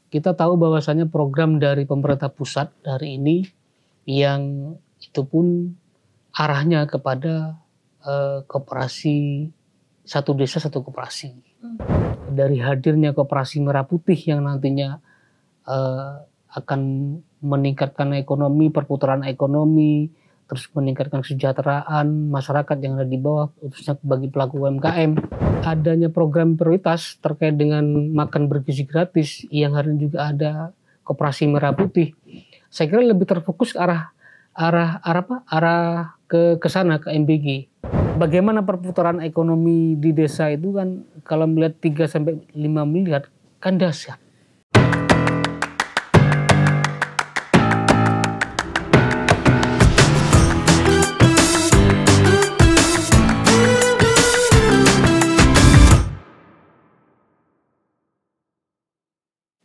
kita tahu bahwasanya program dari pemerintah pusat hari ini yang itu pun arahnya kepada koperasi satu desa satu koperasi. Dari hadirnya koperasi Merah Putih yang nantinya akan meningkatkan ekonomi, perputaran ekonomi, terus meningkatkan kesejahteraan masyarakat yang ada di bawah, khususnya bagi pelaku UMKM. Adanya program prioritas terkait dengan makan bergizi gratis yang hari ini juga ada koperasi Merah Putih. Saya kira lebih terfokus ke arah ke sana, ke MBG. Bagaimana perputaran ekonomi di desa itu kan kalau melihat 3-5 miliar kan dahsyat.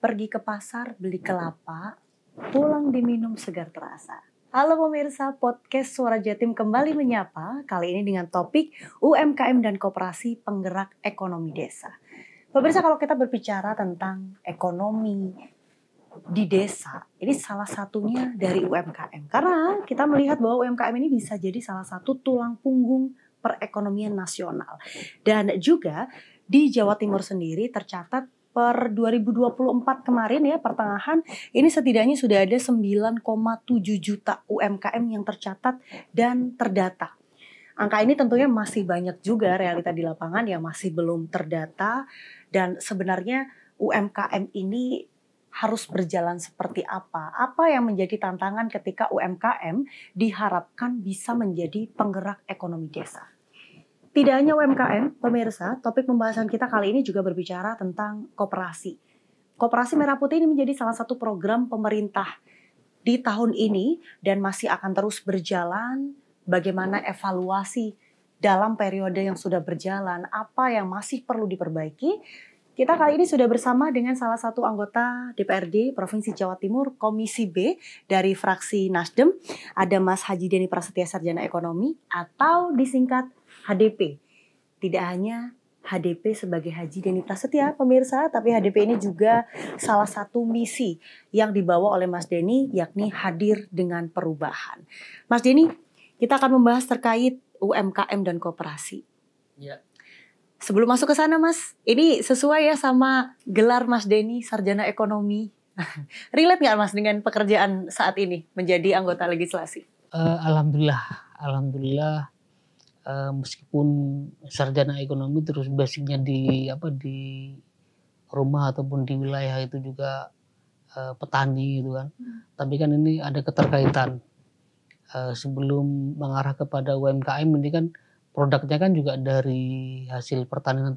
Pergi ke pasar, beli kelapa, pulang diminum segar terasa. Halo pemirsa, podcast Suara Jatim kembali menyapa, kali ini dengan topik UMKM dan Koperasi Penggerak Ekonomi Desa. Pemirsa, kalau kita berbicara tentang ekonomi di desa, ini salah satunya dari UMKM. Karena kita melihat bahwa UMKM ini bisa jadi salah satu tulang punggung perekonomian nasional. Dan juga di Jawa Timur sendiri tercatat per 2024 kemarin ya pertengahan ini setidaknya sudah ada 9,7 juta UMKM yang tercatat dan terdata. Angka ini tentunya masih banyak juga realita di lapangan yang masih belum terdata dan sebenarnya UMKM ini harus berjalan seperti apa? Apa yang menjadi tantangan ketika UMKM diharapkan bisa menjadi penggerak ekonomi desa? Tidak hanya UMKM, pemirsa, topik pembahasan kita kali ini juga berbicara tentang koperasi. Koperasi Merah Putih ini menjadi salah satu program pemerintah di tahun ini dan masih akan terus berjalan. Bagaimana evaluasi dalam periode yang sudah berjalan, apa yang masih perlu diperbaiki. Kita kali ini sudah bersama dengan salah satu anggota DPRD Provinsi Jawa Timur, Komisi B dari fraksi Nasdem. Ada Mas Haji Deni Prasetya, Sarjana Ekonomi atau disingkat HDP. Tidak hanya HDP sebagai Haji Deni Prasetya, pemirsa, tapi HDP ini juga salah satu misi yang dibawa oleh Mas Deni, yakni hadir dengan perubahan. Mas Deni, kita akan membahas terkait UMKM dan koperasi. Ya. Sebelum masuk ke sana, Mas, ini sesuai ya sama gelar Mas Deni, Sarjana Ekonomi. Relate nggak, Mas, dengan pekerjaan saat ini menjadi anggota legislasi? Alhamdulillah. Meskipun sarjana ekonomi terus basicnya di rumah ataupun di wilayah itu juga petani gitu kan. Tapi kan ini ada keterkaitan. Sebelum mengarah kepada UMKM ini kan produknya kan juga dari hasil pertanian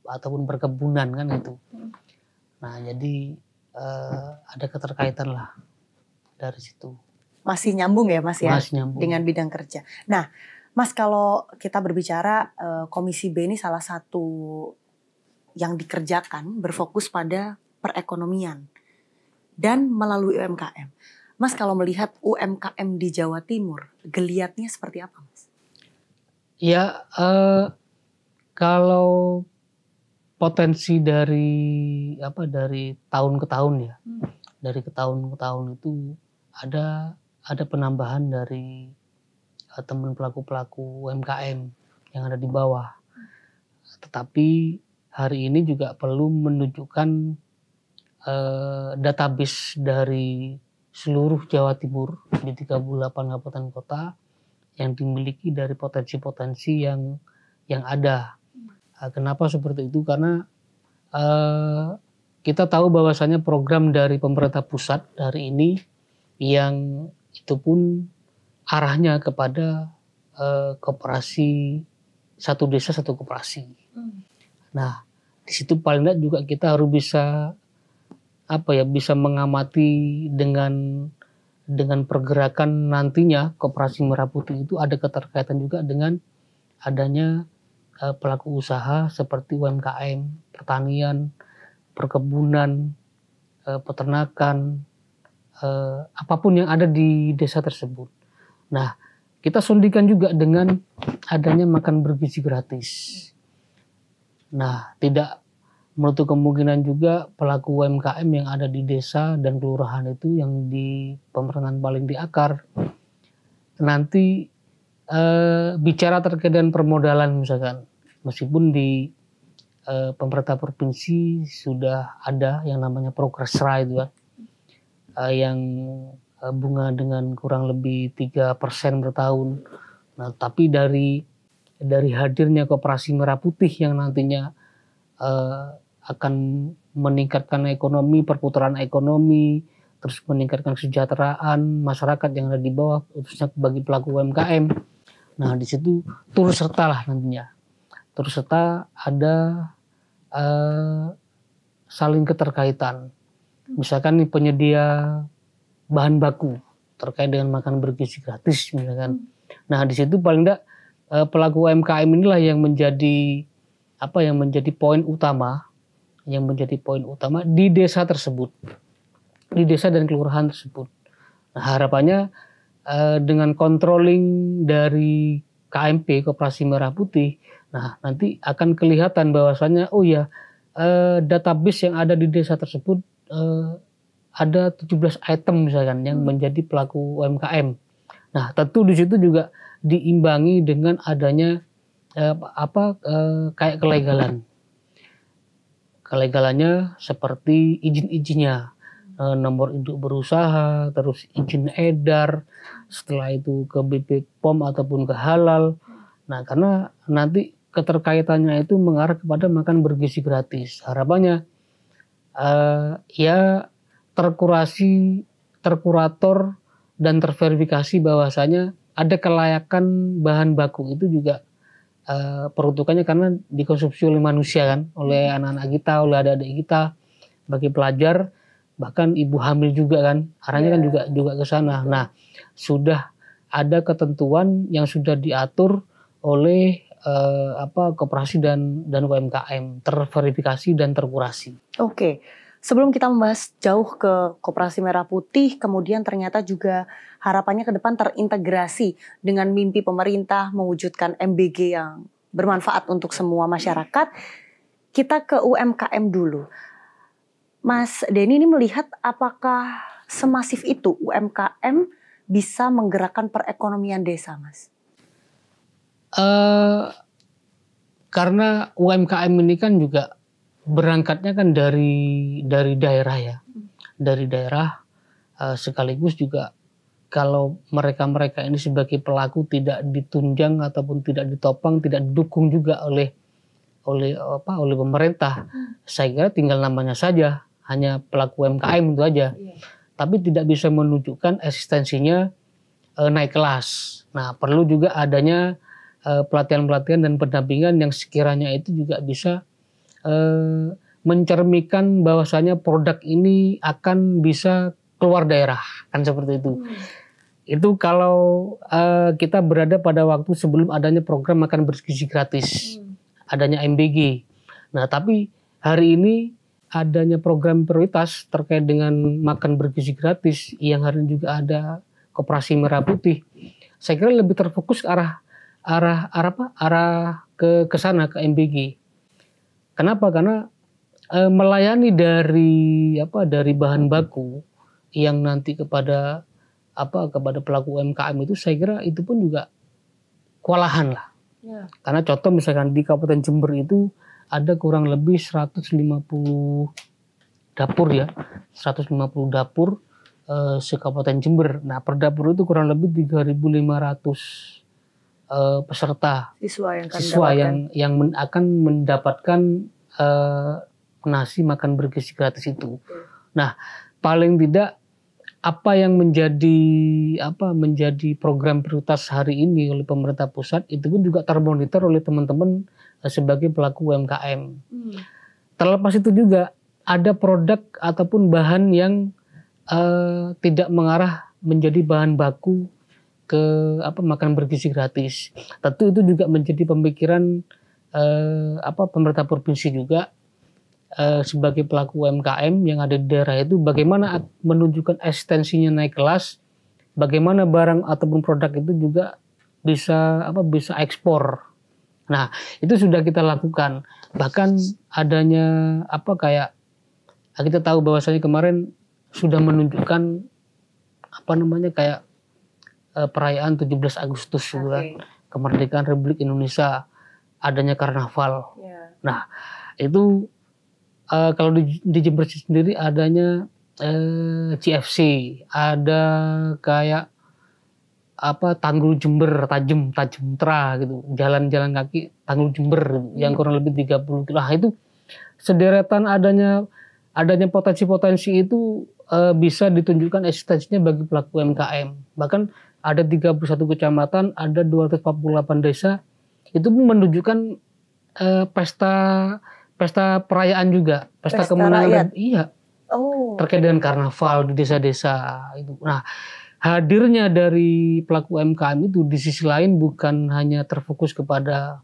ataupun perkebunan kan itu. Nah jadi ada keterkaitan lah dari situ. Masih nyambung ya, Mas, ya? Masih nyambung. Dengan bidang kerja. Nah, Mas, kalau kita berbicara Komisi B ini salah satu yang dikerjakan berfokus pada perekonomian dan melalui UMKM. Mas, kalau melihat UMKM di Jawa Timur, geliatnya seperti apa, Mas? Ya, kalau potensi dari tahun ke tahun ya, dari tahun ke tahun itu ada penambahan dari teman pelaku-pelaku UMKM yang ada di bawah. Tetapi hari ini juga perlu menunjukkan database dari seluruh Jawa Timur di 38 kabupaten kota yang dimiliki dari potensi-potensi yang ada. Kenapa seperti itu? Karena kita tahu bahwasanya program dari pemerintah pusat hari ini yang itu pun arahnya kepada koperasi satu desa satu koperasi. Nah, di situ paling tidak juga kita harus bisa mengamati dengan pergerakan nantinya koperasi Merah Putih itu ada keterkaitan juga dengan adanya pelaku usaha seperti UMKM, pertanian, perkebunan, peternakan, apapun yang ada di desa tersebut. Nah, kita sondikan juga dengan adanya makan bergizi gratis. Nah, tidak menutup kemungkinan juga pelaku UMKM yang ada di desa dan kelurahan itu yang di pemerintahan paling di akar nanti bicara terkait dengan permodalan misalkan, meskipun di pemerintah provinsi sudah ada yang namanya Progresra itu kan, yang bunga dengan kurang lebih 3% per tahun. Nah, tapi dari hadirnya Koperasi Merah Putih yang nantinya akan meningkatkan ekonomi, perputaran ekonomi, terus meningkatkan kesejahteraan masyarakat yang ada di bawah, khususnya bagi pelaku UMKM. Nah, di situ turut serta lah nantinya. Turut serta ada saling keterkaitan. Misalkan nih penyedia bahan baku terkait dengan makan bergizi gratis misalkan. Nah, di situ paling enggak pelaku UMKM inilah yang menjadi poin utama di desa tersebut, di desa dan kelurahan tersebut. Nah, harapannya dengan controlling dari KMP, Koperasi Merah Putih, nah nanti akan kelihatan bahwasannya database yang ada di desa tersebut ada 17 item misalkan yang menjadi pelaku UMKM. Nah, tentu di situ juga diimbangi dengan adanya kayak kelegalan. Kelegalannya seperti izin-izinnya, nomor induk berusaha, terus izin edar, setelah itu ke BP POM ataupun ke halal. Nah, karena nanti keterkaitannya itu mengarah kepada makan bergizi gratis. Harapannya terkurator dan terverifikasi bahwasanya ada kelayakan bahan baku itu juga peruntukannya karena dikonsumsi oleh manusia kan, oleh anak-anak kita, oleh adik-adik kita, bagi pelajar, bahkan ibu hamil juga kan, arahnya kan juga ke sana. Nah, sudah ada ketentuan yang sudah diatur oleh koperasi dan UMKM, terverifikasi dan terkurasi. Oke. Sebelum kita membahas jauh ke Koperasi Merah Putih, kemudian ternyata juga harapannya ke depan terintegrasi dengan mimpi pemerintah mewujudkan MBG yang bermanfaat untuk semua masyarakat. Kita ke UMKM dulu. Mas Denny ini melihat apakah semasif itu UMKM bisa menggerakkan perekonomian desa, Mas? Karena UMKM ini kan juga berangkatnya kan dari daerah ya, dari daerah, sekaligus juga kalau mereka ini sebagai pelaku tidak ditunjang ataupun tidak ditopang, tidak didukung juga oleh pemerintah, saya kira tinggal namanya saja hanya pelaku UMKM itu aja, tapi tidak bisa menunjukkan eksistensinya naik kelas. Nah, perlu juga adanya pelatihan-pelatihan dan pendampingan yang sekiranya itu juga bisa mencerminkan bahwasanya produk ini akan bisa keluar daerah, kan seperti itu. Itu kalau kita berada pada waktu sebelum adanya program makan bergizi gratis, adanya MBG. Nah, tapi hari ini adanya program prioritas terkait dengan makan bergizi gratis yang hari ini juga ada Koperasi Merah Putih. Saya kira lebih terfokus arah ke sana, ke MBG. Kenapa? Karena melayani dari bahan baku yang nanti kepada pelaku UMKM itu, saya kira itu pun juga kewalahan lah. Karena contoh misalkan di Kabupaten Jember itu ada kurang lebih 150 dapur ya, 150 dapur se-Kabupaten Jember. Nah, per dapur itu kurang lebih 3.500 peserta siswa yang akan mendapatkan nasi makan bergizi gratis itu. Nah, paling tidak apa yang menjadi program prioritas hari ini oleh pemerintah pusat itu pun juga termonitor oleh teman-teman sebagai pelaku UMKM. Terlepas itu juga ada produk ataupun bahan yang tidak mengarah menjadi bahan baku ke makan bergizi gratis. Tentu itu juga menjadi pemikiran pemerintah provinsi juga sebagai pelaku UMKM yang ada di daerah itu, bagaimana menunjukkan eksistensinya naik kelas, bagaimana barang ataupun produk itu juga bisa ekspor Nah, itu sudah kita lakukan. Bahkan adanya kita tahu bahwasanya kemarin sudah menunjukkan perayaan 17 Agustus juga, kemerdekaan Republik Indonesia, adanya karnaval. Nah, itu kalau di Jember sendiri adanya CFC, ada kayak Tanggul Jember, Tajem Tra gitu, jalan-jalan kaki Tanggul Jember gitu, yang kurang lebih 30 km. Nah, itu sederetan adanya potensi-potensi itu bisa ditunjukkan eksistensinya bagi pelaku UMKM. Bahkan ada 31 kecamatan, ada 248 desa, itu pun menunjukkan pesta perayaan juga, pesta kemenangan. Iya. Terkait dengan karnaval di desa-desa itu. Nah, hadirnya dari pelaku UMKM itu di sisi lain bukan hanya terfokus kepada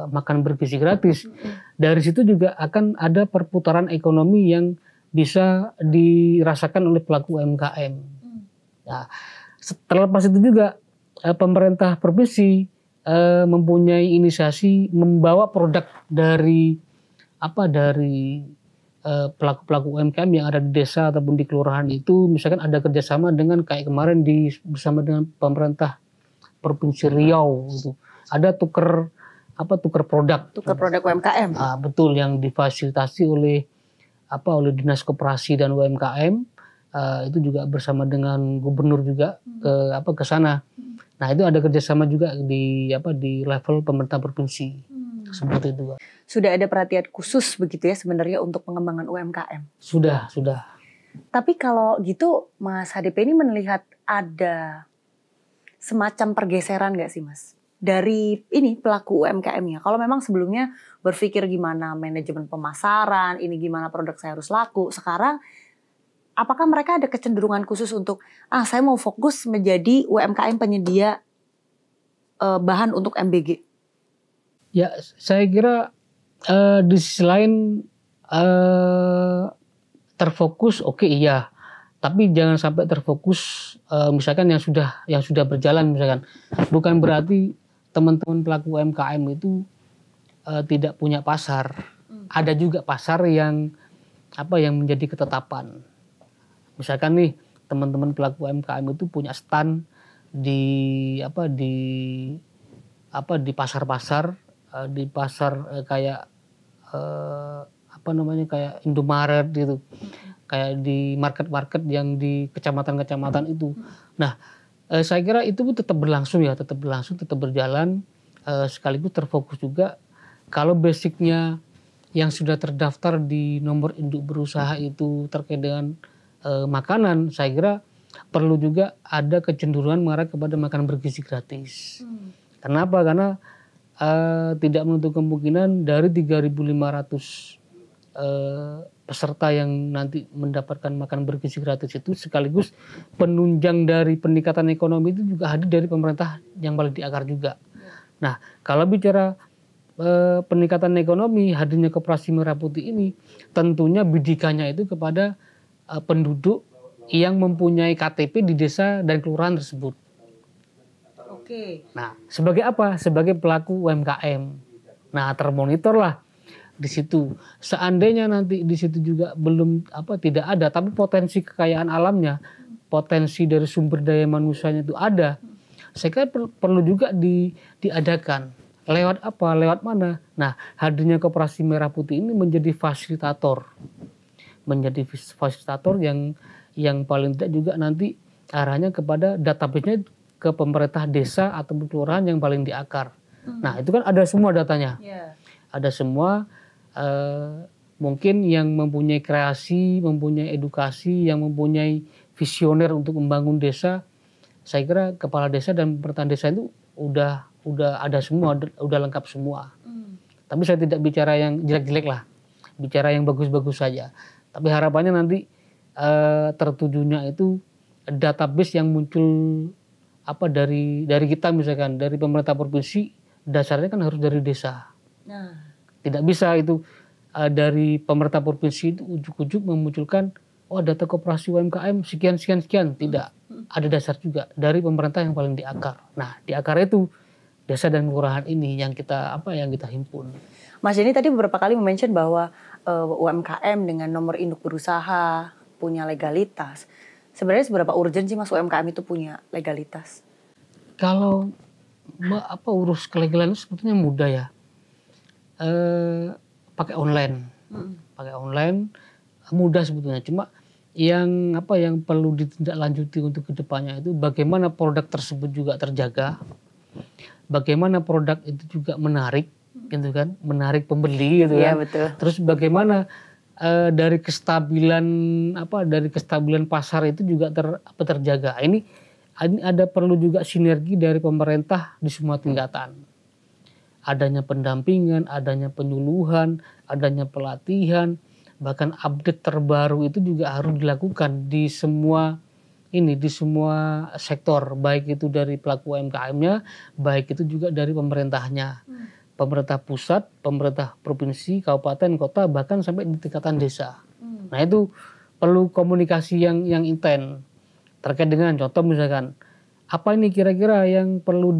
makan bergizi gratis. Dari situ juga akan ada perputaran ekonomi yang bisa dirasakan oleh pelaku UMKM. Nah, terlepas itu juga pemerintah provinsi mempunyai inisiasi membawa produk dari pelaku-pelaku UMKM yang ada di desa ataupun di kelurahan itu, misalkan ada kerjasama dengan kayak kemarin bersama dengan pemerintah Provinsi Riau gitu. Ada tuker produk UMKM. Betul, yang difasilitasi oleh Dinas Koperasi dan UMKM, itu juga bersama dengan gubernur juga ke sana. Nah, itu ada kerjasama juga di level pemerintah provinsi. Seperti itu. Sudah ada perhatian khusus begitu ya sebenarnya untuk pengembangan UMKM? Sudah. Tapi kalau gitu Mas HDP ini melihat ada semacam pergeseran nggak sih Mas? Dari ini pelaku UMKM-nya. Kalau memang sebelumnya berpikir gimana manajemen pemasaran, ini gimana produk saya harus laku. Sekarang apakah mereka ada kecenderungan khusus untuk saya mau fokus menjadi UMKM penyedia bahan untuk MBG? Ya, saya kira di sisi lain terfokus iya, tapi jangan sampai terfokus misalkan yang sudah berjalan misalkan. Bukan berarti teman-teman pelaku UMKM itu tidak punya pasar. Ada juga pasar yang menjadi ketetapan. Misalkan nih teman-teman pelaku UMKM itu punya stand di pasar-pasar, di pasar kayak kayak Indomaret gitu, kayak di market-market yang di kecamatan-kecamatan itu. Nah, saya kira itu pun tetap berlangsung, tetap berjalan, sekaligus terfokus juga. Kalau basicnya yang sudah terdaftar di nomor induk berusaha itu terkait dengan makanan, saya kira perlu juga ada kecenderungan mengarah kepada makanan bergizi gratis. Kenapa? Karena tidak menutup kemungkinan dari 3.500 peserta yang nanti mendapatkan makan bergizi gratis itu sekaligus penunjang dari peningkatan ekonomi itu juga hadir dari pemerintah yang paling di akar juga. Nah, kalau bicara peningkatan ekonomi, hadirnya Koperasi Merah Putih ini tentunya bidikannya itu kepada penduduk yang mempunyai KTP di desa dan kelurahan tersebut. Nah, sebagai apa? Sebagai pelaku UMKM. Nah, termonitor lah di situ. Seandainya nanti di situ juga tidak ada, tapi potensi kekayaan alamnya, potensi dari sumber daya manusianya itu ada. Saya kira perlu juga diadakan. Lewat apa? Lewat mana? Nah, hadirnya Koperasi Merah Putih ini menjadi fasilitator. Yang paling tidak juga nanti arahnya kepada database-nya ke pemerintah desa atau kelurahan yang paling di akar. Nah, itu kan ada semua datanya. Ada semua, mungkin yang mempunyai kreasi, mempunyai edukasi, yang mempunyai visioner untuk membangun desa. Saya kira kepala desa dan pemerintahan desa itu udah ada semua, udah lengkap semua. Tapi saya tidak bicara yang jelek-jelek lah, bicara yang bagus-bagus saja. Tapi harapannya nanti tertujunya itu database yang muncul dari kita, misalkan dari pemerintah provinsi, dasarnya kan harus dari desa. Tidak bisa itu dari pemerintah provinsi itu ujuk-ujuk memunculkan data koperasi UMKM sekian. Tidak, ada dasar juga dari pemerintah yang paling di akar. Nah, di akar itu desa dan kelurahan ini yang kita himpun. Mas Denny tadi beberapa kali mention bahwa UMKM dengan nomor induk berusaha punya legalitas. Sebenarnya seberapa urgent sih Mas UMKM itu punya legalitas? Kalau urus kelegalan itu sebetulnya mudah ya. Pakai online mudah sebetulnya. Cuma yang perlu ditindaklanjuti untuk kedepannya itu bagaimana produk tersebut juga terjaga, bagaimana produk itu juga menarik, gitu kan, menarik pembeli, gitu kan. Betul. Terus bagaimana dari kestabilan pasar itu juga terjaga. Ini ada perlu juga sinergi dari pemerintah di semua tingkatan. Adanya pendampingan, adanya penyuluhan, adanya pelatihan, bahkan update terbaru itu juga harus dilakukan di semua sektor, baik itu dari pelaku UMKM-nya, baik itu juga dari pemerintahnya. Pemerintah pusat, pemerintah provinsi, kabupaten, kota, bahkan sampai di tingkatan desa. Nah itu perlu komunikasi yang intens terkait dengan contoh misalkan apa ini kira-kira yang perlu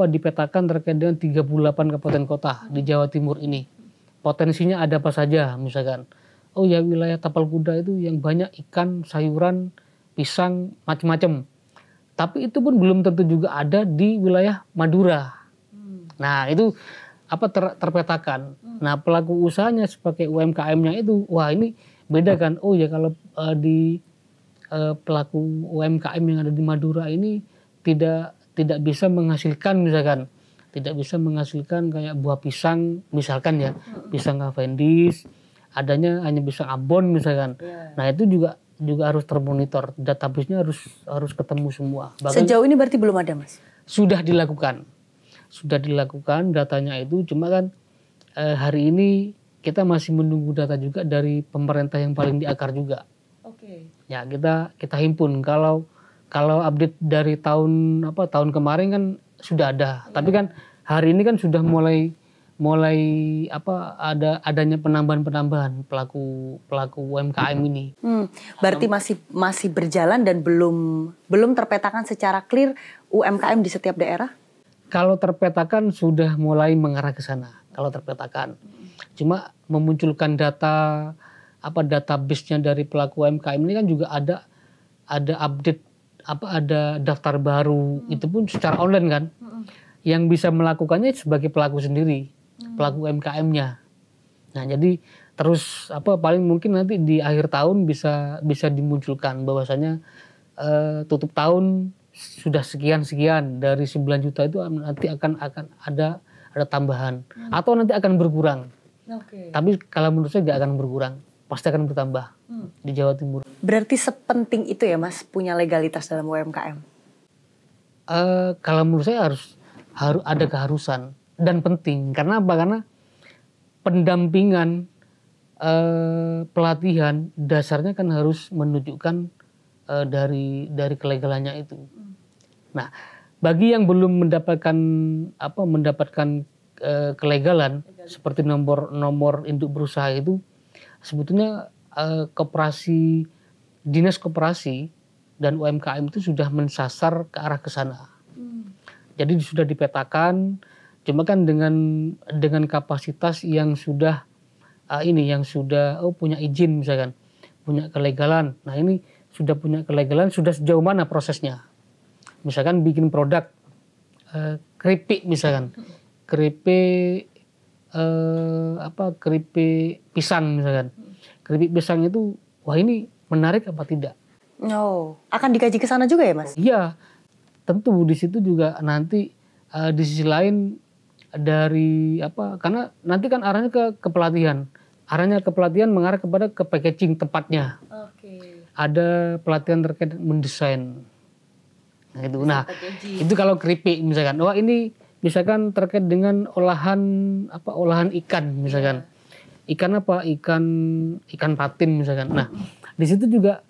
dipetakan terkait dengan 38 kabupaten kota di Jawa Timur ini. Potensinya ada apa saja misalkan. Oh ya wilayah Tapal Kuda itu yang banyak ikan, sayuran, pisang, macam-macam. Tapi itu pun belum tentu juga ada di wilayah Madura. Nah itu terpetakan. Nah pelaku usahanya sebagai UMKM-nya itu, wah ini beda kan. Oh ya kalau di pelaku UMKM yang ada di Madura ini tidak bisa menghasilkan misalkan, tidak bisa menghasilkan kayak buah pisang misalkan ya, pisang Cavendish, adanya hanya pisang Ambon misalkan. Nah itu juga harus termonitor, database-nya harus ketemu semua. Bahkan sejauh ini berarti belum ada Mas? Sudah dilakukan datanya itu, cuma kan hari ini kita masih menunggu data juga dari pemerintah yang paling di akar juga. Ya kita himpun. Kalau update dari tahun kemarin kan sudah ada, tapi kan hari ini kan sudah mulai adanya penambahan pelaku UMKM ini. Berarti masih berjalan dan belum terpetakan secara clear UMKM di setiap daerah? Kalau terpetakan sudah mulai mengarah ke sana. Kalau terpetakan, cuma memunculkan database-nya dari pelaku UMKM ini kan juga ada update, ada daftar baru, itu pun secara online kan. Yang bisa melakukannya sebagai pelaku sendiri, pelaku UMKM-nya. Nah jadi terus paling mungkin nanti di akhir tahun bisa dimunculkan bahwasanya tutup tahun sudah sekian dari 9 juta itu nanti akan ada tambahan atau nanti akan berkurang. Tapi kalau menurut saya nggak akan berkurang, pasti akan bertambah di Jawa Timur. Berarti sepenting itu ya Mas punya legalitas dalam UMKM? Kalau menurut saya harus ada keharusan dan penting. Karena apa? Karena pendampingan, pelatihan dasarnya kan harus menunjukkan dari kelegalannya itu. Nah, bagi yang belum mendapatkan kelegalan seperti nomor induk berusaha itu, sebetulnya dinas koperasi dan UMKM itu sudah mensasar ke arah ke sana. Jadi sudah dipetakan, cuma kan dengan kapasitas yang sudah punya izin misalkan, punya kelegalan. Nah ini sudah punya kelegalan, sudah sejauh mana prosesnya? Misalkan bikin produk keripik misalkan, keripik pisang misalkan. Keripik pisang itu, wah ini menarik apa tidak? Akan dikaji ke sana juga ya Mas? Iya, tentu di situ juga nanti di sisi lain karena nanti kan arahnya ke pelatihan. Arahnya ke pelatihan mengarah kepada ke packaging tempatnya. Ada pelatihan terkait mendesain. Nah itu kalau keripik misalkan, wah ini misalkan terkait dengan olahan ikan misalkan. Ikan ikan patin misalkan. Nah di situ juga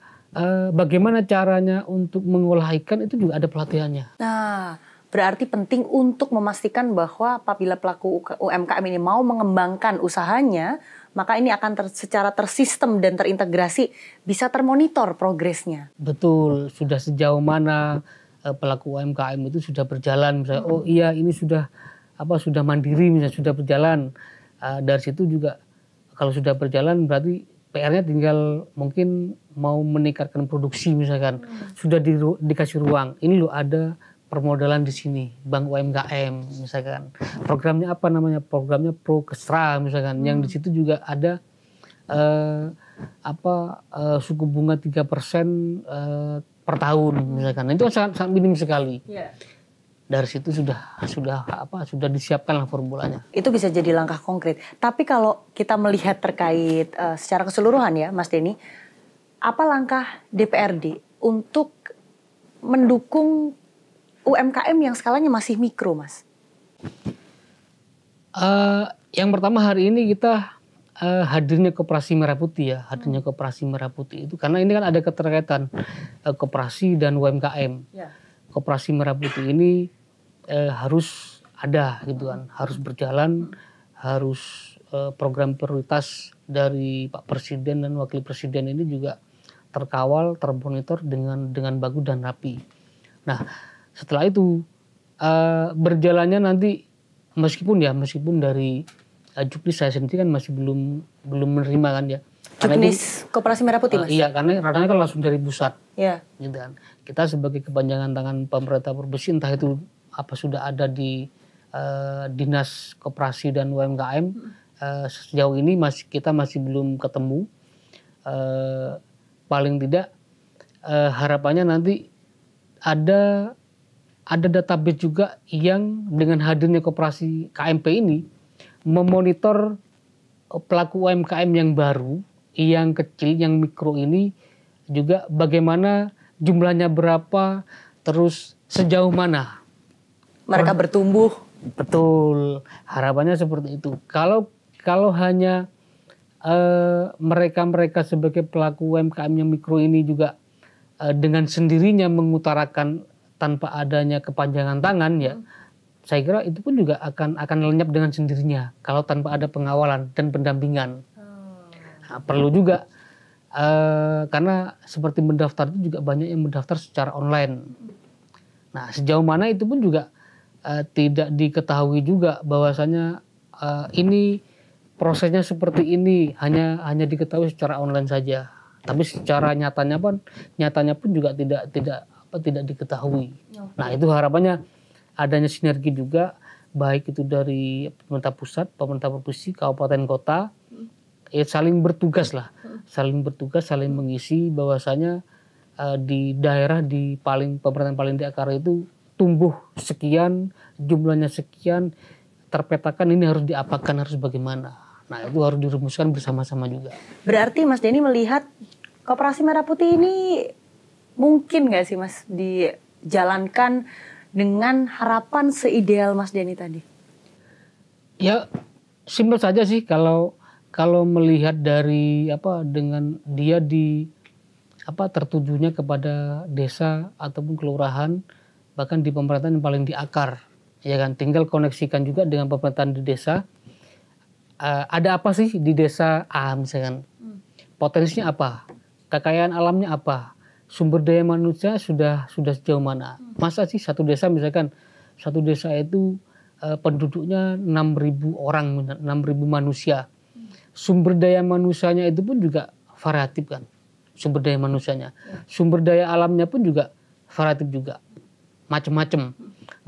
bagaimana caranya untuk mengolah ikan itu juga ada pelatihannya. Nah berarti penting untuk memastikan bahwa apabila pelaku UMKM ini mau mengembangkan usahanya, maka ini akan secara tersistem dan terintegrasi, bisa termonitor progresnya. Betul, sudah sejauh mana pelaku UMKM itu sudah berjalan, misalnya oh iya ini sudah mandiri, misalnya sudah berjalan. Dari situ juga kalau sudah berjalan berarti PR-nya tinggal mungkin mau meningkatkan produksi misalkan. Sudah dikasih ruang. Ini loh ada permodalan di sini, Bank UMKM misalkan. Programnya apa namanya? Programnya Pro Kestra misalkan. Yang di situ juga ada suku bunga 3% per tahun misalkan. Itu sangat minim sekali. Yeah. Dari situ sudah disiapkan lah formulanya. Itu bisa jadi langkah konkret. Tapi kalau kita melihat terkait secara keseluruhan ya, Mas Denny, apa langkah DPRD untuk mendukung UMKM yang skalanya masih mikro, Mas? Yang pertama hari ini kita hadirnya Koperasi Merah Putih ya, hadirnya Koperasi Merah Putih itu karena ini kan ada keterkaitan koperasi dan UMKM. Yeah. Koperasi Merah Putih ini harus ada gitu kan, harus berjalan, harus program prioritas dari Pak Presiden dan Wakil Presiden ini juga terkawal, termonitor dengan bagus dan rapi. Nah, setelah itu berjalannya nanti meskipun dari Juknis saya sendiri kan masih belum menerima kan ya. Juknis Koperasi Merah Putih, Mas? Iya, karena ranahnya kan langsung dari pusat. Iya. Gitu kan. Kita sebagai kepanjangan tangan pemerintah provinsi, entah itu sudah ada di Dinas Koperasi dan UMKM, sejauh ini kita masih belum ketemu. Paling tidak harapannya nanti ada database juga yang dengan hadirnya koperasi KMP ini memonitor pelaku UMKM yang baru, yang kecil, yang mikro ini juga bagaimana jumlahnya berapa, terus sejauh mana mereka bertumbuh. Betul, harapannya seperti itu. Kalau hanya mereka sebagai pelaku UMKM yang mikro ini juga dengan sendirinya mengutarakan tanpa adanya kepanjangan tangan ya, saya kira itu pun juga akan lenyap dengan sendirinya kalau tanpa ada pengawalan dan pendampingan. Nah, perlu juga karena seperti mendaftar itu juga banyak yang mendaftar secara online. Nah, sejauh mana itu pun juga tidak diketahui juga bahwasanya ini prosesnya seperti ini, hanya diketahui secara online saja. Tapi secara nyatanya pun juga tidak diketahui. Nah, itu harapannya adanya sinergi juga, baik itu dari pemerintah pusat, pemerintah provinsi, kabupaten kota, saling bertugas, saling mengisi bahwasanya di daerah di pemerintahan paling di akar itu tumbuh sekian, jumlahnya sekian, terpetakan ini harus diapakan, harus bagaimana. Nah, itu harus dirumuskan bersama-sama juga. Berarti Mas Denny melihat Koperasi Merah Putih ini mungkin nggak sih Mas dijalankan dengan harapan seideal Mas Denny tadi? Ya, simpel saja sih kalau melihat dari dengan dia tertujunya kepada desa ataupun kelurahan, bahkan di pemerintahan yang paling di akar, ya kan, tinggal koneksikan juga dengan pemerintahan di desa. Ada apa sih di desa A misalkan, potensinya apa, kekayaan alamnya apa, sumber daya manusia sudah sejauh mana. Masa sih satu desa itu penduduknya 6.000 orang, 6.000 manusia. Sumber daya manusianya itu pun juga variatif kan, sumber daya manusianya. Sumber daya alamnya pun juga variatif juga, macam-macam.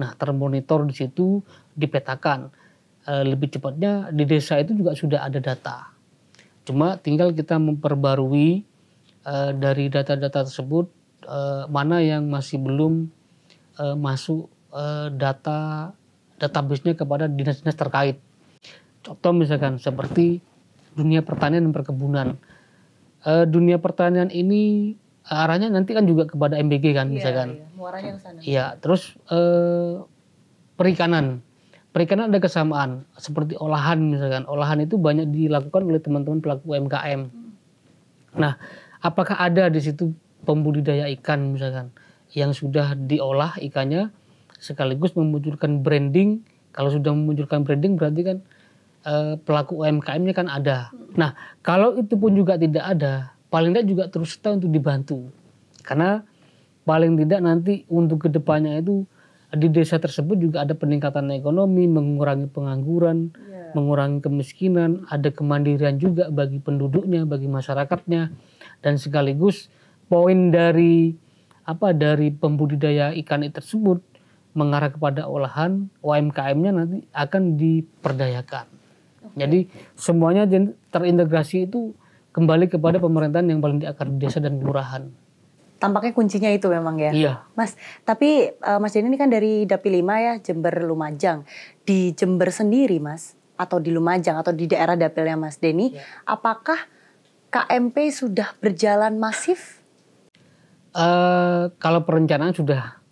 Nah, termonitor di situ, dipetakan. Lebih cepatnya di desa itu juga sudah ada data. Cuma tinggal kita memperbarui dari data-data tersebut, mana yang masih belum masuk database-nya kepada dinas-dinas terkait. Contoh misalkan seperti dunia pertanian dan perkebunan. Dunia pertanian ini arahnya nanti kan juga kepada MBG kan, misalkan. Iya, muaranya ke sana. Iya, terus perikanan ada kesamaan seperti olahan misalkan. Olahan itu banyak dilakukan oleh teman-teman pelaku UMKM. Nah, apakah ada di situ pembudidaya ikan misalkan yang sudah diolah ikannya sekaligus memunculkan branding? Kalau sudah memunculkan branding berarti kan pelaku UMKM-nya kan ada. Nah, kalau itu pun juga tidak ada, paling tidak juga terus kita untuk dibantu. Karena paling tidak nanti untuk kedepannya itu di desa tersebut juga ada peningkatan ekonomi, mengurangi pengangguran, mengurangi kemiskinan, ada kemandirian juga bagi penduduknya, bagi masyarakatnya, dan sekaligus poin dari pembudidaya ikan itu tersebut mengarah kepada olahan UMKM-nya nanti akan diperdayakan. Jadi semuanya terintegrasi itu kembali kepada pemerintahan yang paling di akar desa dan kelurahan. Tampaknya kuncinya itu memang ya. Iya. Mas, tapi Mas Denny ini kan dari Dapil 5 ya, Jember Lumajang. Di Jember sendiri Mas, atau di Lumajang atau di daerah dapilnya Mas Denny, apakah KMP sudah berjalan masif? Kalau perencanaan sudah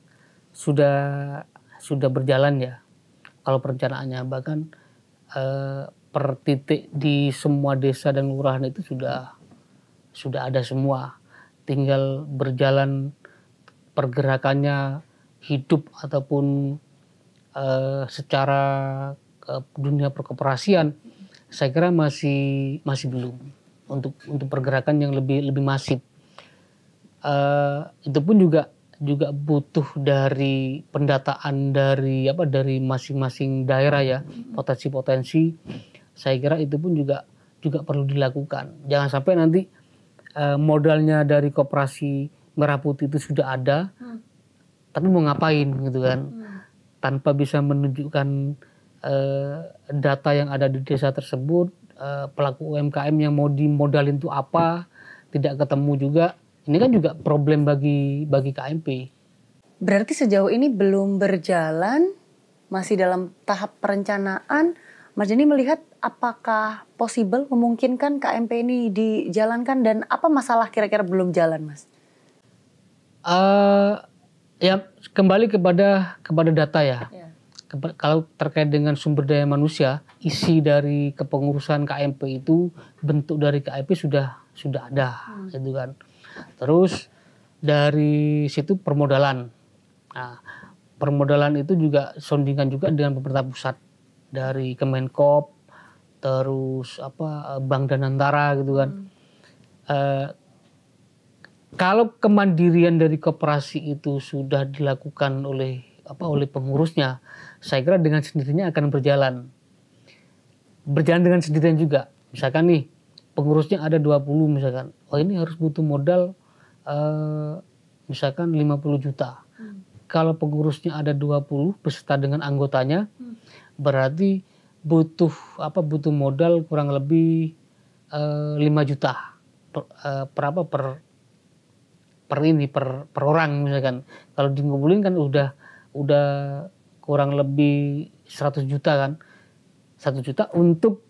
berjalan ya. Kalau perencanaannya bahkan per titik di semua desa dan kelurahan itu sudah ada semua. Tinggal berjalan pergerakannya hidup ataupun secara dunia perkoperasian, saya kira masih belum untuk pergerakan yang lebih masif. Itu pun juga butuh dari pendataan dari masing-masing daerah ya, potensi-potensi. Saya kira itu pun juga perlu dilakukan. Jangan sampai nanti modalnya dari koperasi Merah Putih itu sudah ada, tapi mau ngapain gitu kan, tanpa bisa menunjukkan data yang ada di desa tersebut, pelaku UMKM yang mau dimodalin itu apa, tidak ketemu juga. Ini kan juga problem bagi KMP. Berarti sejauh ini belum berjalan, masih dalam tahap perencanaan. Mas Denny melihat apakah possible, memungkinkan KMP ini dijalankan, dan apa masalah kira-kira belum jalan, Mas? Ya kembali kepada data ya. Kalau terkait dengan sumber daya manusia, isi dari kepengurusan KMP itu, bentuk dari KMP sudah ada, gitu kan. Terus dari situ permodalan. Nah, permodalan itu juga soundingan juga dengan pemerintah pusat, dari Kemenkop, terus Bank Danantara gitu kan. Kalau kemandirian dari koperasi itu sudah dilakukan oleh pengurusnya, saya kira dengan sendirinya akan berjalan dengan sendirian juga. Misalkan nih pengurusnya ada 20 misalkan, ini harus butuh modal misalkan 50 juta. Kalau pengurusnya ada 20 beserta dengan anggotanya, berarti butuh modal kurang lebih 5 juta per orang misalkan. Kalau dikumpulin kan udah kurang lebih 100 juta kan. 1 juta untuk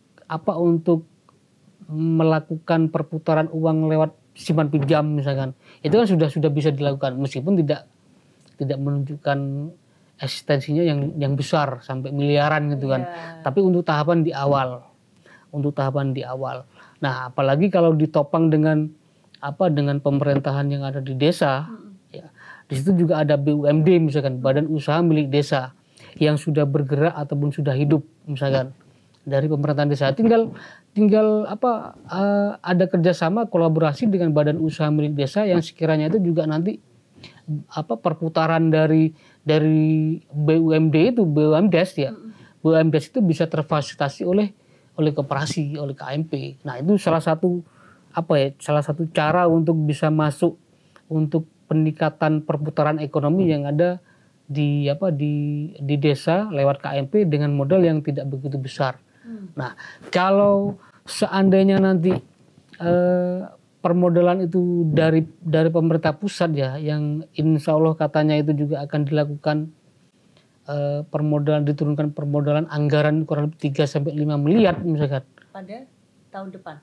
melakukan perputaran uang lewat simpan pinjam misalkan. Itu kan sudah bisa dilakukan, meskipun tidak menunjukkan eksistensinya yang besar sampai miliaran gitu kan. Tapi untuk tahapan di awal. Nah, apalagi kalau ditopang dengan pemerintahan yang ada di desa, ya. Di situ juga ada BUMD misalkan, Badan Usaha Milik Desa, yang sudah bergerak ataupun sudah hidup misalkan dari pemerintahan desa. Tinggal ada kerjasama kolaborasi dengan Badan Usaha Milik Desa yang sekiranya itu juga nanti perputaran dari BUMD itu, BUMDes ya. BUMDes itu bisa terfasilitasi oleh koperasi, oleh KMP. Nah, itu salah satu cara untuk bisa masuk untuk peningkatan perputaran ekonomi yang ada di desa lewat KMP dengan modal yang tidak begitu besar. Nah, kalau seandainya nanti permodalan itu dari pemerintah pusat ya, yang insya Allah katanya itu juga akan dilakukan diturunkan permodalan anggaran kurang lebih 3-5 miliar misalkan. Pada tahun depan?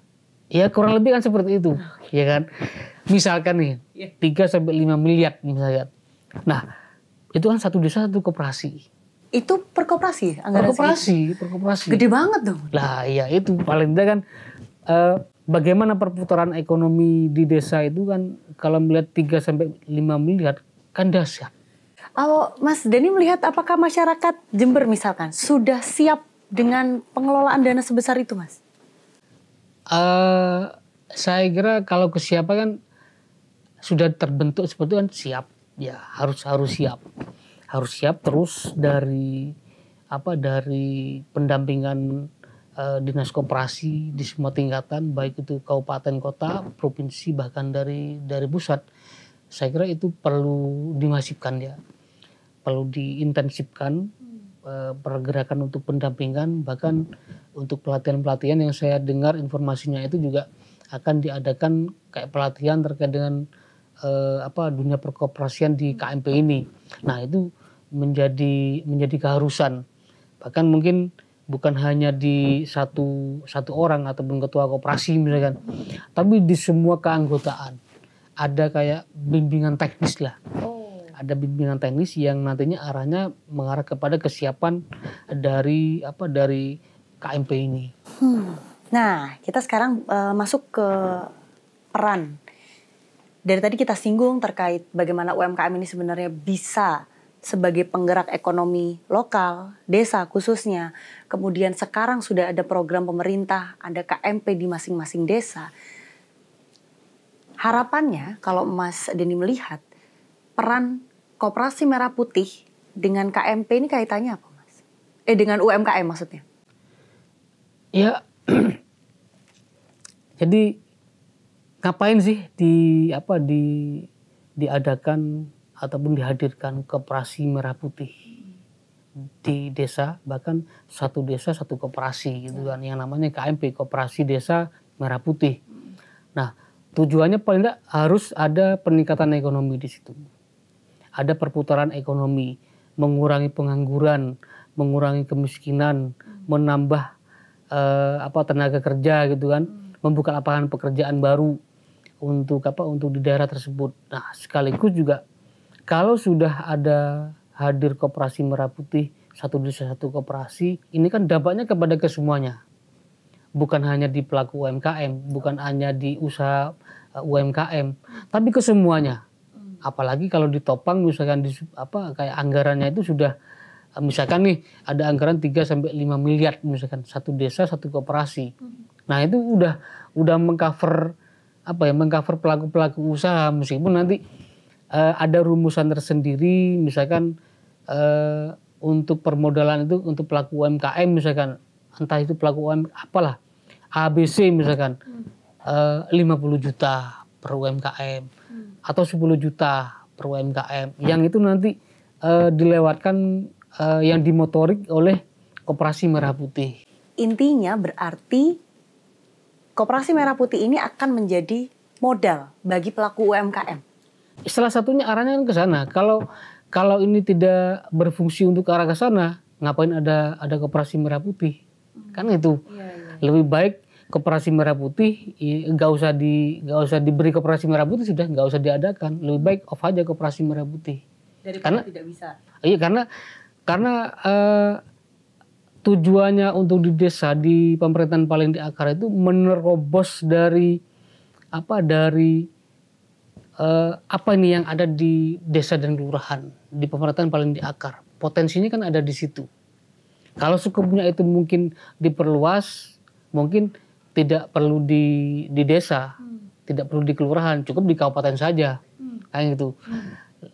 Ya kurang lebih kan seperti itu, ya kan. Misalkan nih 3-5 miliar misalkan. Nah, itu kan satu desa satu koperasi. Itu per koperasi? Per koperasi. Gede banget dong. Lah ya itu paling tidak kan bagaimana perputaran ekonomi di desa itu kan, kalau melihat 3-5 miliar kan dahsyat. Mas Denny melihat apakah masyarakat Jember misalkan sudah siap dengan pengelolaan dana sebesar itu, Mas? Saya kira kalau kesiapan kan sudah terbentuk seperti itu kan siap. ya harus siap terus dari pendampingan dinas koperasi di semua tingkatan, baik itu kabupaten, kota, provinsi, bahkan dari pusat. Saya kira itu perlu dimasifkan ya, perlu diintensifkan pergerakan untuk pendampingan, bahkan untuk pelatihan yang saya dengar informasinya itu juga akan diadakan kayak pelatihan terkait dengan dunia perkoperasian di KMP ini. Nah itu menjadi keharusan, bahkan mungkin bukan hanya di satu orang ataupun ketua koperasi misalkan, tapi di semua keanggotaan ada kayak bimbingan teknis lah. Ada bimbingan teknis yang nantinya arahnya mengarah kepada kesiapan dari KMP ini. Nah, kita sekarang masuk ke peran. Dari tadi kita singgung terkait bagaimana UMKM ini sebenarnya bisa sebagai penggerak ekonomi lokal, desa khususnya. Kemudian sekarang sudah ada program pemerintah, ada KMP di masing-masing desa. Harapannya kalau Mas Denny melihat peran Koperasi Merah Putih dengan KMP ini kaitannya apa, Mas? Dengan UMKM maksudnya? Ya, jadi ngapain sih diadakan ataupun dihadirkan Koperasi Merah Putih di desa, bahkan satu desa satu koperasi gitu kan, yang namanya KMP, Koperasi Desa Merah Putih. Nah, tujuannya paling tidak harus ada peningkatan ekonomi di situ. Ada perputaran ekonomi, mengurangi pengangguran, mengurangi kemiskinan, menambah tenaga kerja gitu kan, membuka lapangan pekerjaan baru untuk di daerah tersebut. Nah, sekaligus juga kalau sudah ada hadir Koperasi Merah Putih, satu desa satu koperasi, ini kan dampaknya kepada kesemuanya. Bukan hanya di pelaku UMKM, bukan hanya di usaha UMKM, tapi ke semuanya. Apalagi kalau ditopang misalkan kayak anggarannya itu sudah misalkan nih ada anggaran 3-5 miliar misalkan satu desa satu koperasi. Nah, itu udah mengcover pelaku-pelaku usaha, meskipun nanti ada rumusan tersendiri misalkan untuk permodalan itu untuk pelaku UMKM misalkan, entah itu pelaku UMKM apalah ABC misalkan 50 juta per UMKM atau 10 juta per UMKM, yang itu nanti dilewatkan yang dimotorik oleh Koperasi Merah Putih. Intinya berarti Koperasi Merah Putih ini akan menjadi modal bagi pelaku UMKM. Salah satunya arahnya ke sana. Kalau ini tidak berfungsi untuk ke arah ke sana, ngapain ada Koperasi Merah Putih? Kan itu. Lebih baik Koperasi Merah Putih nggak usah diberi Koperasi Merah Putih, sudah nggak usah diadakan. Lebih baik off aja Koperasi Merah Putih. Karena tidak bisa. Iya, karena tujuannya untuk di desa, di pemerintahan paling di akar itu menerobos dari apa ini yang ada di desa dan kelurahan, di pemerintahan paling di akar. Potensinya kan ada di situ. Kalau skupnya itu mungkin diperluas, mungkin tidak perlu di desa, tidak perlu di kelurahan, cukup di kabupaten saja, kayak gitu.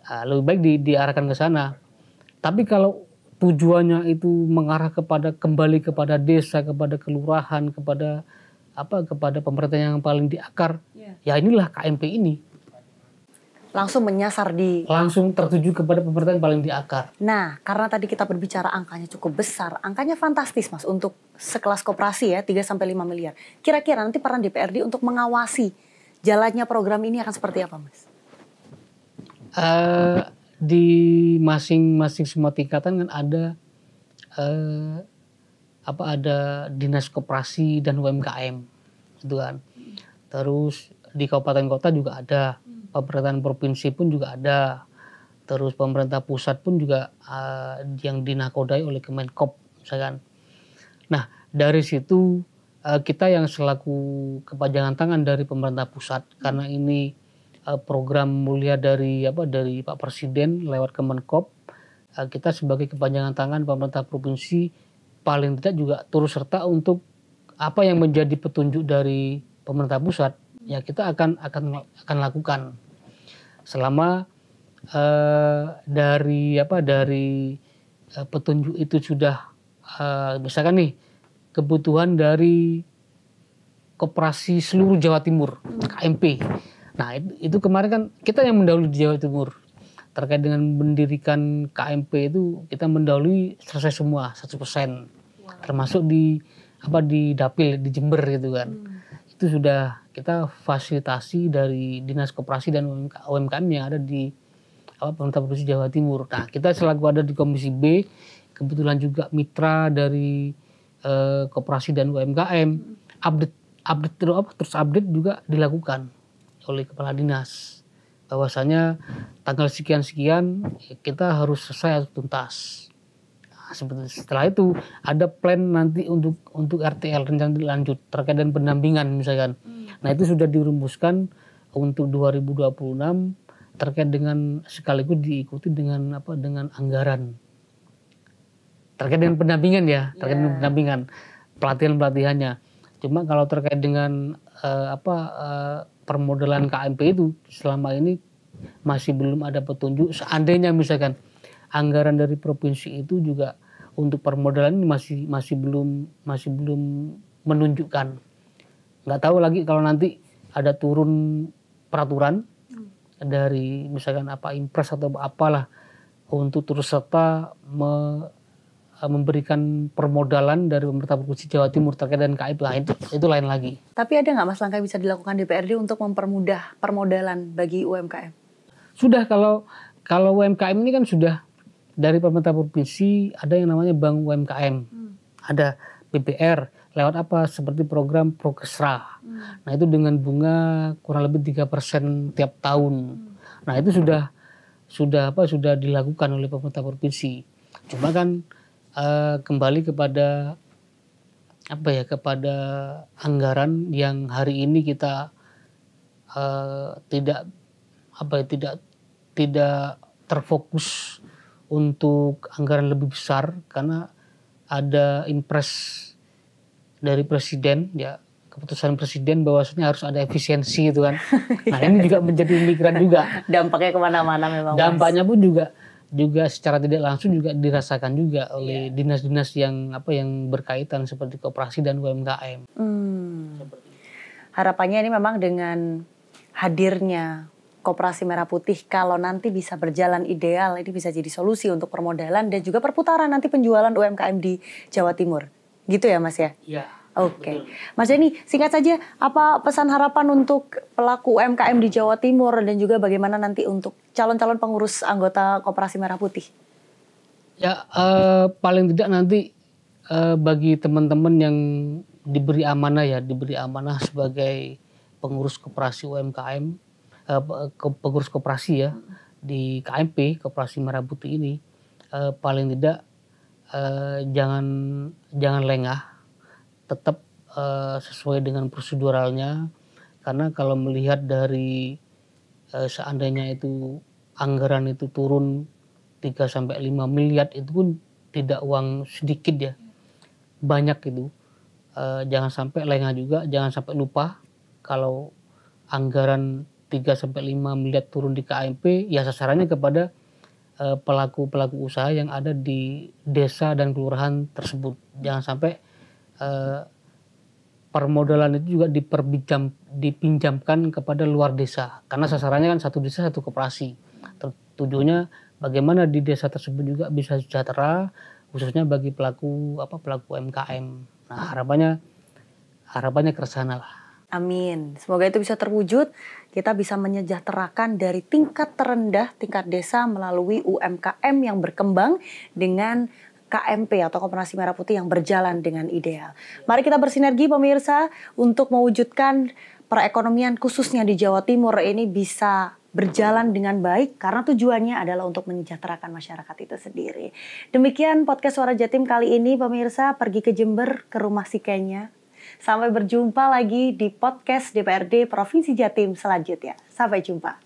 Lebih baik diarahkan ke sana. Tapi kalau tujuannya itu mengarah kembali kepada desa, kepada kelurahan, kepada pemerintahan yang paling di akar, ya inilah KMP ini. Langsung menyasar langsung tertuju kepada pemerintahan paling di akar. Nah, karena tadi kita berbicara angkanya cukup besar, angkanya fantastis, Mas, untuk sekelas koperasi ya, 3-5 miliar. Kira-kira nanti peran DPRD untuk mengawasi jalannya program ini akan seperti apa, Mas? Di masing-masing semua tingkatan kan ada dinas koperasi dan UMKM, gitu kan. Terus di kabupaten kota juga ada, pemerintahan provinsi pun juga ada, terus pemerintah pusat pun juga yang dinakodai oleh Kemenkop misalkan. Nah, dari situ kita yang selaku kepanjangan tangan dari pemerintah pusat, karena ini program mulia dari Pak Presiden lewat Kemenkop, kita sebagai kepanjangan tangan pemerintah provinsi paling tidak juga turut serta untuk apa yang menjadi petunjuk dari pemerintah pusat, ya kita akan lakukan selama dari petunjuk itu sudah misalkan nih kebutuhan dari Koperasi Seluruh Jawa Timur KMP. Nah itu kemarin kan kita yang mendahului di Jawa Timur terkait dengan mendirikan KMP itu kita mendahului selesai semua 100%, termasuk di Dapil di Jember gitu kan. Itu sudah kita fasilitasi dari Dinas Koperasi dan UMKM yang ada di Pemerintah Provinsi Jawa Timur. Nah kita selaku ada di Komisi B kebetulan juga mitra dari Koperasi dan UMKM terus update juga dilakukan oleh kepala dinas bahwasanya tanggal sekian kita harus selesai atau tuntas. Nah, setelah itu ada plan nanti untuk RTL rencana lanjut terkait dengan pendampingan misalkan. Nah itu sudah dirumuskan untuk 2026 terkait dengan sekaligus diikuti dengan anggaran terkait dengan pendampingan ya, terkait dengan pendampingan pelatihannya. Cuma kalau terkait dengan permodalan KMP itu selama ini masih belum ada petunjuk. Seandainya misalkan anggaran dari provinsi itu juga untuk permodalan ini masih belum menunjukkan. Nggak tahu lagi kalau nanti ada turun peraturan dari misalkan Impres atau apalah untuk terus serta memberikan permodalan dari pemerintah Provinsi Jawa Timur terkait dengan KMP itu lain lagi. Tapi ada nggak Mas langkah bisa dilakukan DPRD untuk mempermudah permodalan bagi UMKM? Sudah, kalau UMKM ini kan sudah dari pemerintah provinsi ada yang namanya Bank UMKM, ada BBR lewat seperti program Progresra. Nah itu dengan bunga kurang lebih 3% tiap tahun. Nah itu sudah dilakukan oleh pemerintah provinsi. Cuma kan kembali kepada kepada anggaran yang hari ini kita tidak terfokus untuk anggaran lebih besar karena ada impres dari presiden ya, keputusan presiden bahwasanya harus ada efisiensi gitu kan. Nah ini juga menjadi pemikiran juga. Dampaknya kemana-mana memang. Dampaknya pun juga secara tidak langsung juga dirasakan juga oleh dinas-dinas yang berkaitan seperti koperasi dan UMKM. Harapannya ini memang dengan hadirnya Koperasi Merah Putih kalau nanti bisa berjalan ideal, ini bisa jadi solusi untuk permodalan dan juga perputaran nanti penjualan UMKM di Jawa Timur. Gitu ya Mas ya? Iya. Oke. Mas Denny, singkat saja apa pesan harapan untuk pelaku UMKM di Jawa Timur dan juga bagaimana nanti untuk calon-calon pengurus anggota Koperasi Merah Putih? Ya paling tidak nanti bagi teman-teman yang diberi amanah sebagai pengurus koperasi UMKM, pengurus koperasi ya di KMP Koperasi Merah Putih ini, paling tidak jangan lengah, tetap sesuai dengan proseduralnya, karena kalau melihat dari seandainya itu anggaran itu turun 3-5 miliar itu pun tidak uang sedikit ya, banyak itu. Jangan sampai lengah juga, jangan sampai lupa kalau anggaran 3-5 miliar turun di KMP ya sasarannya kepada pelaku-pelaku usaha yang ada di desa dan kelurahan tersebut. Jangan sampai permodalan itu juga dipinjamkan kepada luar desa, karena sasarannya kan satu desa satu koperasi. Tujuannya bagaimana di desa tersebut juga bisa sejahtera, khususnya bagi pelaku UMKM. Nah harapannya ke sana lah. Amin. Semoga itu bisa terwujud. Kita bisa menyejahterakan dari tingkat terendah, tingkat desa melalui UMKM yang berkembang dengan KMP atau Koperasi Merah Putih yang berjalan dengan ideal. Mari kita bersinergi pemirsa untuk mewujudkan perekonomian khususnya di Jawa Timur ini bisa berjalan dengan baik karena tujuannya adalah untuk menyejahterakan masyarakat itu sendiri. Demikian podcast Suara Jatim kali ini pemirsa, pergi ke Jember ke rumah si Kenya. Sampai berjumpa lagi di podcast DPRD Provinsi Jatim selanjutnya. Sampai jumpa.